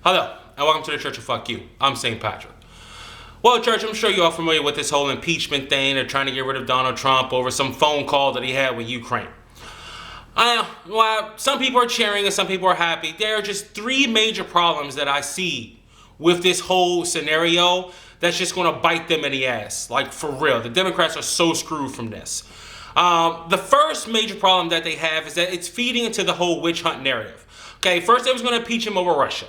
Hello, and welcome to the Church of Fuck You. I'm St. Patrick. Well, Church, I'm sure you're all familiar with this whole impeachment thing. They're trying to get rid of Donald Trump over some phone call that he had with Ukraine. Well, some people are cheering and some people are happy. There are just three major problems that I see with this whole scenario that's just going to bite them in the ass. Like, for real. The Democrats are so screwed from this. The first major problem that they have is that it's feeding into the whole witch hunt narrative. Okay, first they was going to impeach him over Russia.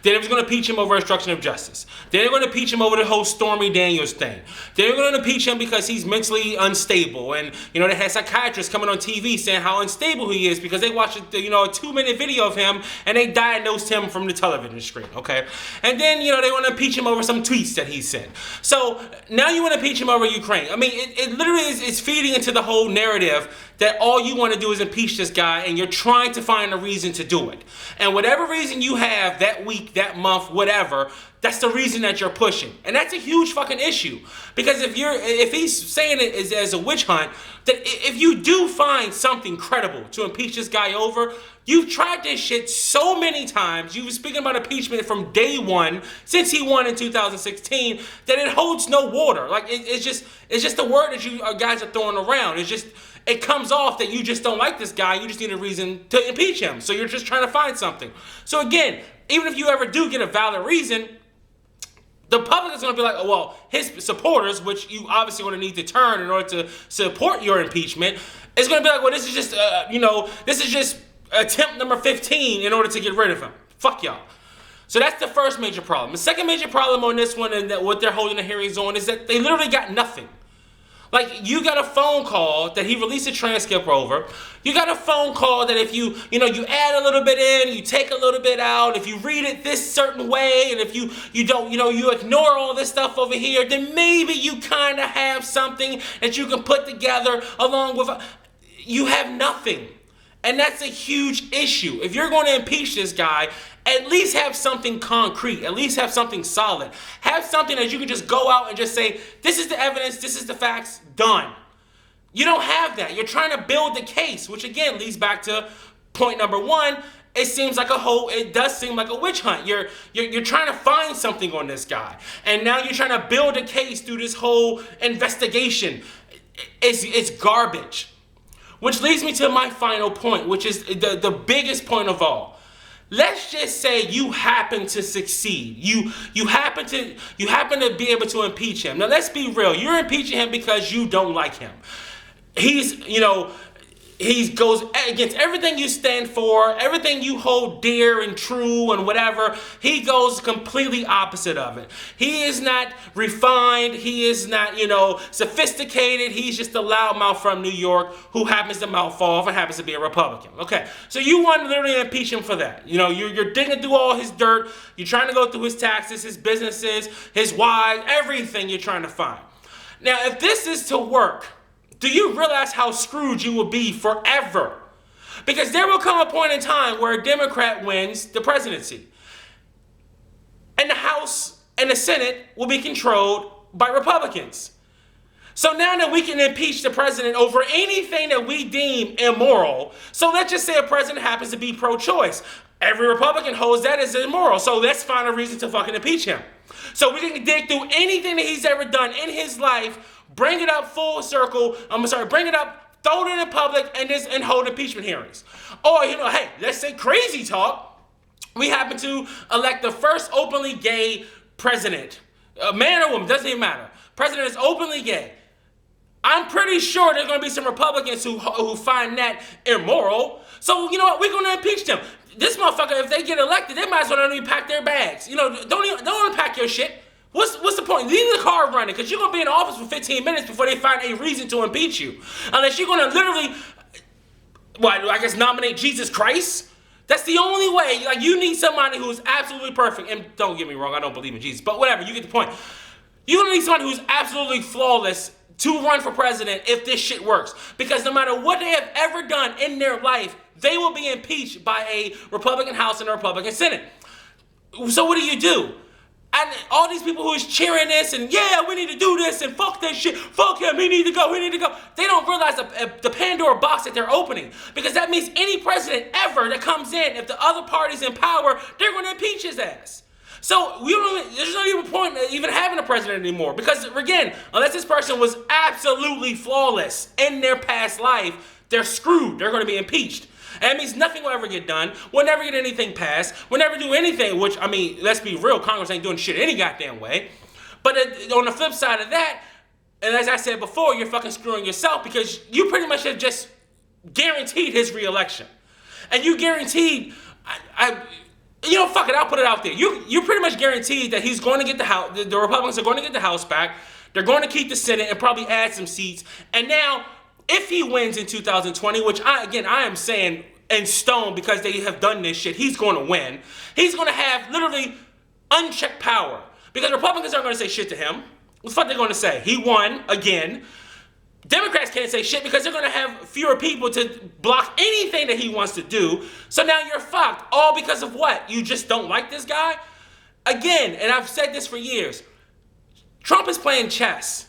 Then they was going to impeach him over obstruction of justice. Then they're going to impeach him over the whole Stormy Daniels thing. Then they're going to impeach him because he's mentally unstable. And, they had psychiatrists coming on TV saying how unstable he is because they watched, a 2-minute video of him and they diagnosed him from the television screen, okay? And then, they want to impeach him over some tweets that he sent. So now you want to impeach him over Ukraine. I mean, it literally is feeding into the whole narrative that all you want to do is impeach this guy and you're trying to find a reason to do it. And whatever reason you have that week, that month, whatever, that's the reason that you're pushing. And that's a huge fucking issue. Because if he's saying it as a witch hunt, that if you do find something credible to impeach this guy over, you've tried this shit so many times. You've been speaking about impeachment from day one, since he won in 2016, that it holds no water. Like, it's just the word that you guys are throwing around. It comes off that you just don't like this guy. You just need a reason to impeach him. So you're just trying to find something. So again, even if you ever do get a valid reason, the public is going to be like, oh, well, his supporters, which you obviously going to need to turn in order to support your impeachment, is going to be like, well, this is just attempt number 15 in order to get rid of him. Fuck y'all. So that's the first major problem. The second major problem on this one and what they're holding the hearings on is that they literally got nothing. Like, you got a phone call that he released a transcript over. You got a phone call that if you add a little bit in, you take a little bit out, if you read it this certain way, and if you don't, you ignore all this stuff over here, then maybe you kind of have something that you can put together along with, you have nothing. And that's a huge issue. If you're going to impeach this guy, at least have something concrete. At least have something solid. Have something that you can just go out and just say, this is the evidence, this is the facts, done. You don't have that. You're trying to build the case, which again leads back to point number one. It does seem like a witch hunt. You're trying to find something on this guy. And now you're trying to build a case through this whole investigation. It's garbage. Which leads me to my final point, which is the biggest point of all. Let's just say you happen to succeed. You happen to be able to impeach him. Now let's be real. You're impeaching him because you don't like him. He goes against everything you stand for, everything you hold dear and true and whatever. He goes completely opposite of it. He is not refined. He is not, sophisticated. He's just a loudmouth from New York who happens to mouth off and happens to be a Republican. Okay, so you want to literally impeach him for that. You're digging through all his dirt. You're trying to go through his taxes, his businesses, his wives, everything you're trying to find. Now, if this is to work, do you realize how screwed you will be forever? Because there will come a point in time where a Democrat wins the presidency. And the House and the Senate will be controlled by Republicans. So now that we can impeach the president over anything that we deem immoral, so let's just say a president happens to be pro-choice. Every Republican holds that as immoral, so let's find a reason to fucking impeach him. So we can dig through anything that he's ever done in his life, bring it up full circle, bring it up, throw it in public, and hold impeachment hearings. Or, hey, let's say crazy talk. We happen to elect the first openly gay president. A man or woman, doesn't even matter. President is openly gay. I'm pretty sure there's going to be some Republicans who find that immoral. So, you know what? We're going to impeach them. This motherfucker, if they get elected, they might as well not even pack their bags. Don't unpack your shit. What's the point? Leave the car running, because you're going to be in office for 15 minutes before they find a reason to impeach you. Unless you're going to literally, nominate Jesus Christ? That's the only way. Like, you need somebody who's absolutely perfect. And don't get me wrong, I don't believe in Jesus. But whatever, you get the point. You're going to need somebody who's absolutely flawless to run for president if this shit works. Because no matter what they have ever done in their life, they will be impeached by a Republican House and a Republican Senate. So what do? And all these people who is cheering this and yeah, we need to do this and fuck that shit, fuck him, he need to go, they don't realize the Pandora box that they're opening. Because that means any president ever that comes in, if the other party's in power, they're going to impeach his ass. So there's not even a point of even having a president anymore. Because again, unless this person was absolutely flawless in their past life, they're screwed. They're going to be impeached. And that means nothing will ever get done. We'll never get anything passed. We'll never do anything, which, I mean, let's be real, Congress ain't doing shit any goddamn way. But on the flip side of that, and as I said before, you're fucking screwing yourself because you pretty much have just guaranteed his re-election. And you guaranteed, fuck it, I'll put it out there. You pretty much guaranteed that he's going to get the House, the Republicans are going to get the House back. They're going to keep the Senate and probably add some seats. And now, if he wins in 2020, which I am saying in stone because they have done this shit, he's going to win. He's going to have literally unchecked power because Republicans aren't going to say shit to him. What the fuck are they going to say? He won again. Democrats can't say shit because they're going to have fewer people to block anything that he wants to do. So now you're fucked. All because of what? You just don't like this guy? Again, and I've said this for years, Trump is playing chess.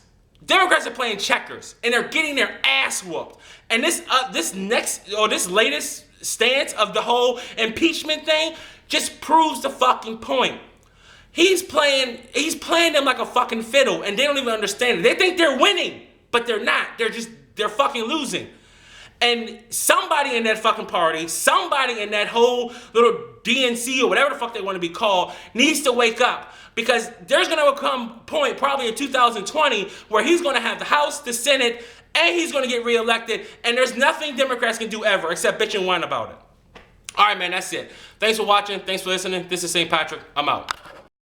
Democrats are playing checkers, and they're getting their ass whooped. And this latest stance of the whole impeachment thing just proves the fucking point. He's playing them like a fucking fiddle, and they don't even understand it. They think they're winning, but they're not. They're fucking losing. And somebody in that fucking party, somebody in that whole little DNC or whatever the fuck they want to be called, needs to wake up. Because there's going to come a point, probably in 2020, where he's going to have the House, the Senate, and he's going to get reelected. And there's nothing Democrats can do ever except bitch and whine about it. All right, man, that's it. Thanks for watching. Thanks for listening. This is St. Patrick. I'm out.